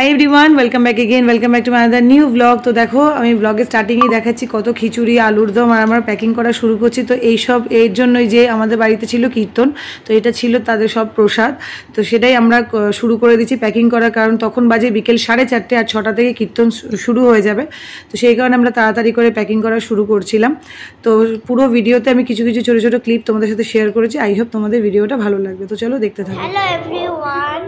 High everyone welcome back again welcome back to my other new blog. तो देखो আমি ব্লগের স্টার্টিংয়েই দেখাচ্ছি কত খিচুড়ি আলুর দম আর আমরা প্যাকিং করা শুরু করছি। তো এই সব এর জন্যই যে আমাদের বাড়িতে ছিল কীর্তন, তো এটা ছিল তাদের সব প্রসাদ। তো সেটাই আমরা শুরু করে দিচ্ছি প্যাকিং করার, কারণ তখন বাজে বিকেল 4:30 আর 6টা থেকে কীর্তন শুরু হয়ে যাবে। তো সেই কারণে আমরা তাড়াতাড়ি করে প্যাকিং করা শুরু করছিলাম। তো পুরো ভিডিওতে আমি কিছু কিছু ছোটো ছোটো ক্লিপ তোমাদের সাথে শেয়ার করেছি। আই হোপ তোমাদের ভিডিওটা ভালো লাগবে। তো চলো দেখতে থাকো। হ্যালো এভরিওয়ান,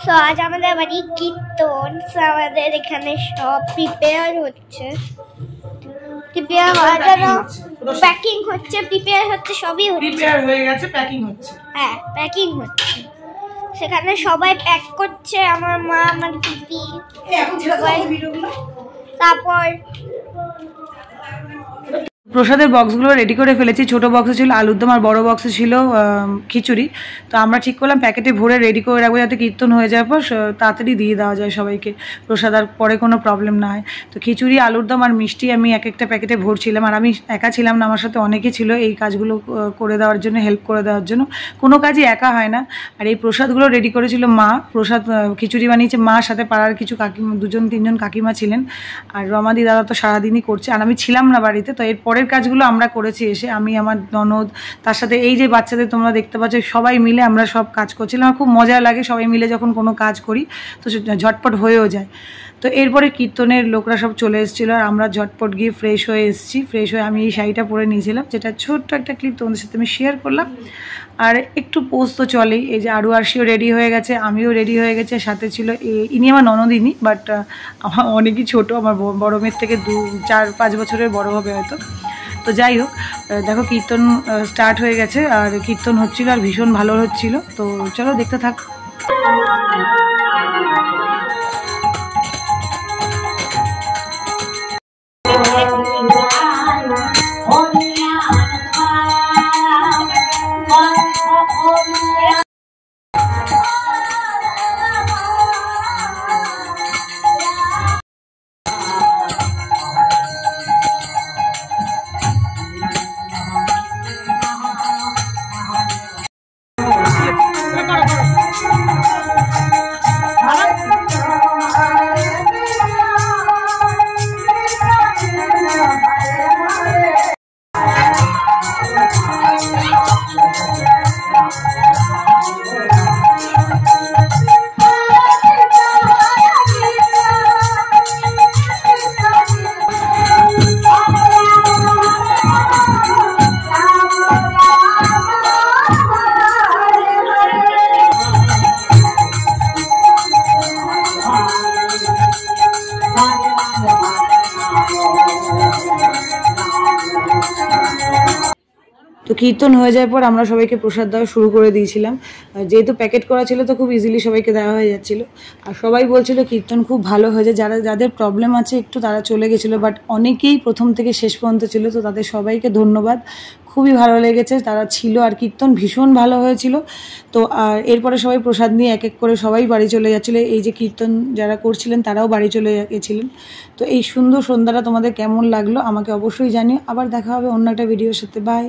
সো আজ আমাদের বাড়ি কীর্তন। সো আমাদের এখানে সব প্রিপেয়ার হচ্ছে, প্রিপেয়ার হওয়ার জন্য প্যাকিং হচ্ছে, প্রিপেয়ার হচ্ছে, সবই হচ্ছে, প্রিপেয়ার হয়ে গেছে, প্যাকিং হচ্ছে। হ্যাঁ, প্যাকিং হচ্ছে। সেখানে সবাই প্যাক করছে, আমার মা, আমার দিদি, সবাই। তারপর প্রসাদের বক্সগুলো রেডি করে ফেলেছি। ছোটো বক্সে ছিল আলুর দম আর বড়ো বক্সে ছিল খিচুড়ি। তো আমরা ঠিক করলাম প্যাকেটে ভরে রেডি করে রাখবো, যাতে কীর্তন হয়ে যাওয়ার পর তাড়াতাড়ি দিয়ে দেওয়া যায় সবাইকে প্রসাদ, আর পরে কোনো প্রবলেম না হয়। তো খিচুড়ি, আলুর দম আর মিষ্টি আমি এক একটা প্যাকেটে ভরছিলাম। আর আমি একা ছিলাম না, আমার সাথে অনেকেই ছিল এই কাজগুলো করে দেওয়ার জন্য, হেল্প করে দেওয়ার জন্য। কোনো কাজই একা হয় না। আর এই প্রসাদগুলো রেডি করেছিল মা। প্রসাদ খিচুড়ি বানিয়েছে মা, সাথে পাড়ার কিছু কাকিমা, 2-3জন কাকিমা ছিলেন। আর রমাদি দাদা তো সারাদিনই করছে, আর আমি ছিলাম না বাড়িতে। তো এর পরের কাজগুলো আমরা করেছি এসে, আমি, আমার ননদ, তার সাথে এই যে বাচ্চাদের তোমরা দেখতে পাচ্ছ, সবাই মিলে আমরা সব কাজ করছিলাম। আমার খুব মজা লাগে সবাই মিলে যখন কোনো কাজ করি, তো ঝটপট হয়েও যায়। তো এরপরে কীর্তনের লোকরা সব চলে এসেছিলো, আর আমরা ঝটপট গিয়ে ফ্রেশ হয়ে এসেছি। ফ্রেশ হয়ে আমি এই শাড়িটা পরে নিয়েছিলাম, যেটা ছোট্ট একটা ক্লিপ তোমাদের সাথে আমি শেয়ার করলাম। আর একটু পোজ তো চলেই। এই যে আরু আরশিও রেডি হয়ে গেছে, আমিও রেডি হয়ে গেছে। সাথে ছিল ইনি আমার ননদিনী, বাট আমার অনেকই ছোটো, আমার বড় মেয়ের থেকে 4-5 বছরের বড় হবে হয়তো। তো যাই হোক, দেখো কীর্তন স্টার্ট হয়ে গেছে, আর কীর্তন হচ্ছিল, আর ভীষণ ভালো হচ্ছিল। তো চলো দেখতে থাক। তো কীর্তন হয়ে যাওয়ার পর আমরা সবাইকে প্রসাদ দেওয়া শুরু করে দিয়েছিলাম। যেহেতু প্যাকেট করা ছিল, তো খুব ইজিলি সবাইকে দেওয়া হয়ে যাচ্ছিল। আর সবাই বলছিল কীর্তন খুব ভালো হয়েছে, যাদের প্রবলেম আছে একটু তারা চলে গেছিলো, বাট অনেকেই প্রথম থেকে শেষ পর্যন্ত ছিল। তো তাদের সবাইকে ধন্যবাদ, খুবই ভালো লেগেছে তারা ছিল। আর কীর্তন ভীষণ ভালো হয়েছিল। তো আর এরপরে সবাই প্রসাদ নিয়ে এক এক করে সবাই বাড়ি চলে যাচ্ছিলো। এই যে কীর্তন যারা করছিলেন তারাও বাড়ি চলে গেছিলেন। তো এই সুন্দর সন্ধ্যাটা তোমাদের কেমন লাগলো আমাকে অবশ্যই জানিও। আবার দেখা হবে অন্য একটা ভিডিওর সাথে। বাই।